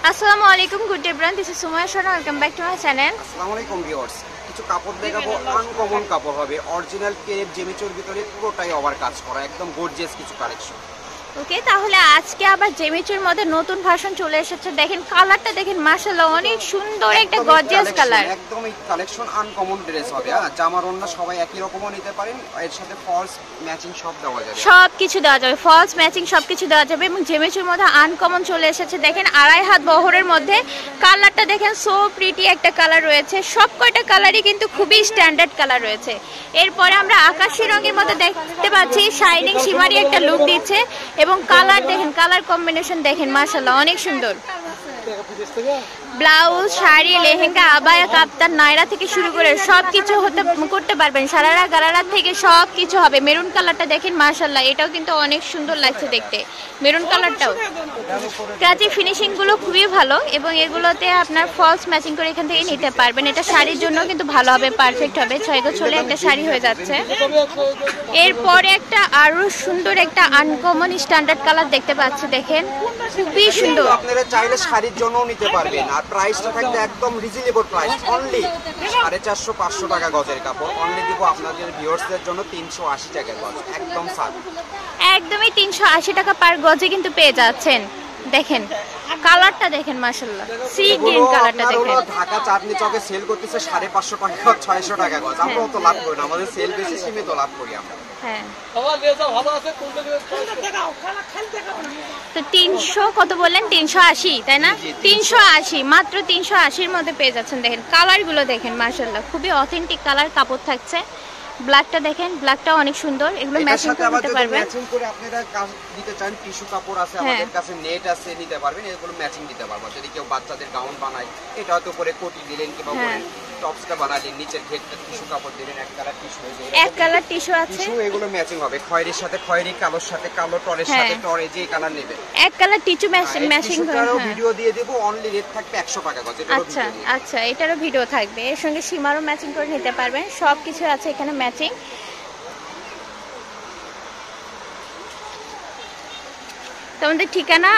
আসসালামু আলাইকুম, good day bran, this is Sumaiya Sharma, welcome back to my channel. আসসালামু আলাইকুম ভিউয়ার্স, কিছু কাপড় দেখাবো, আনকমন কাপড় হবে, অরিজিনাল কেপ জেমিচুর ভিতরে পুরোটাই ওভার কাজ করা, একদম গর্জিয়াস কিছু কালেকশন। ওকে, তাহলে আজকে আবার জেমিচুর মধ্যে নতুন ভার্সন চলে এসেছে। দেখেন কালারটা, দেখেন মাশাআল্লাহ অনেক সুন্দর একটা গর্জিয়াস কালার। একদম এই কালেকশন আনকমন ড্রেস হবে। জামার ওন্না সবাই একই রকমও নিতে পারেন, এর সাথে ফলস ম্যাচিং সব দেওয়া যাবে, সব কিছু দেওয়া যাবে, ফলস ম্যাচিং সব কিছু দেওয়া যাবে। এবং জেমিচুর মধ্যে আনকমন চলে এসেছে। দেখেন 2.5 হাত বহরের মধ্যে কালারটা দেখেন, সো প্রিটি একটা কালার রয়েছে। সব কয়টা কালারই কিন্তু খুবই স্ট্যান্ডার্ড কালার রয়েছে। এরপরে আমরা আকাশি রঙের মধ্যে দেখতে পাচ্ছি শাইনিং শিমারি একটা লুক দিচ্ছে। এবং কালার দেখেন, কালার কম্বিনেশন দেখেন মাশাআল্লাহ অনেক সুন্দর। ব্লাউজ, শাড়ি, লেহেঙ্গা, আবায়া, কাপ্তান, নায়রা থেকে শুরু করে সব কিছু করতে পারবেন। সারারা গারারা থেকে সব কিছু হবে। মেরুন কালারটা দেখেন মাশাআল্লাহ, এটাও কিন্তু অনেক সুন্দর লাগছে দেখতে। মেরুন কালারটাও কাজে ফিনিশিং গুলো খুবই ভালো। এবং এগুলোতে আপনার ফলস ম্যাচিং করে এখান থেকে নিতে পারবেন। এটা শাড়ির জন্য কিন্তু ভালো হবে, পারফেক্ট হবে। 6 গজ চলে একটা শাড়ি হয়ে যাচ্ছে। এরপরে একটা আরো সুন্দর একটা আনকমন স্ট্যান্ডার্ড কালার দেখতে পাচ্ছি। দেখেন খুবই সুন্দর। আপনারা চাইলে শাড়ির জন্যও নিতে পারবেন। আর প্রাইসটা থাকবে একদম রিজনেবল প্রাইস, অনলি 450-500 টাকা গজের কাপড়। অনলি দিব আপনাদের ভিউয়ার্সদের জন্য 380 টাকা গজ, একদম সাত, একদমই 380 টাকা পার গজে কিন্তু পেয়ে যাচ্ছেন। দেখেন কালারটা দেখেন মাশাআল্লাহ, সি গ্রিন কালারটা দেখেন। ঢাকা চাঁদনি চকে সেল করতেছে 550 টাকা, 600 টাকা গজ। আমরা তো লাভ করি না, আমাদের সেল বেশি, সীমিত লাভ করি আমরা। হ্যাঁ, তো 300 কত বললেন? 380 তাই না? 380, মাত্র 380-র মধ্যে পেয়ে যাচ্ছেন। দেখেন কালারগুলো দেখেন মাশাআল্লাহ, খুবই অথেন্টিক কালার কাপড় থাকছে। ব্ল্যাকটা দেখেন, ব্ল্যাকটা অনেক সুন্দর। এগুলো ম্যাচিং করতে পারবেন। ম্যাচিং করে আপনারা কাজ দিতে চান, টিস্যু কাপড় আছে আমাদের কাছে, নেট আছে, নিতে পারবেন। এগুলো ম্যাচিং দিতে পারবো। যদি কেউ বাচ্চাদের গাউন বানায়, এটা হয়তো করে কোটি দিলেন কিংবা করে টপসটা বানালেন, নিচের ঘেরটা টিস্যু কাপড় দিলেন, এক কালার টিস্যু হয়ে যাবে। এক কালার টিস্যু আছে, টিস্যু এগুলো ম্যাচিং হবে। খয়েরির সাথে খয়েরি, কালোর সাথে কালো, টরের সাথে টরে, যে কালার নেবে এক কালার টিস্যু ম্যাচিং করে। ভিডিও দিয়ে দেব, অনলি রেট থাকবে 100 টাকা গজ। আচ্ছা আচ্ছা, এটারও ভিডিও থাকবে। এর সঙ্গে সীমারও ম্যাচিং করে নিতে পারবেন। সব কিছু আছে এখানে ম্যাচিং।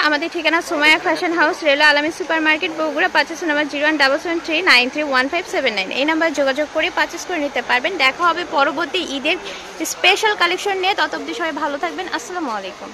আমাদের ঠিকানা Sumaiya fashion house, Rela Alami super market, Bogura. Purchase number 017739315979। এই নাম্বার যোগাযোগ করে পারচেস করে নিতে পারবেন। দেখা হবে পরবর্তী ঈদের স্পেশাল কালেকশন নিয়ে। তত অবধি সবাই ভালো থাকবেন। আসসালামু আলাইকুম।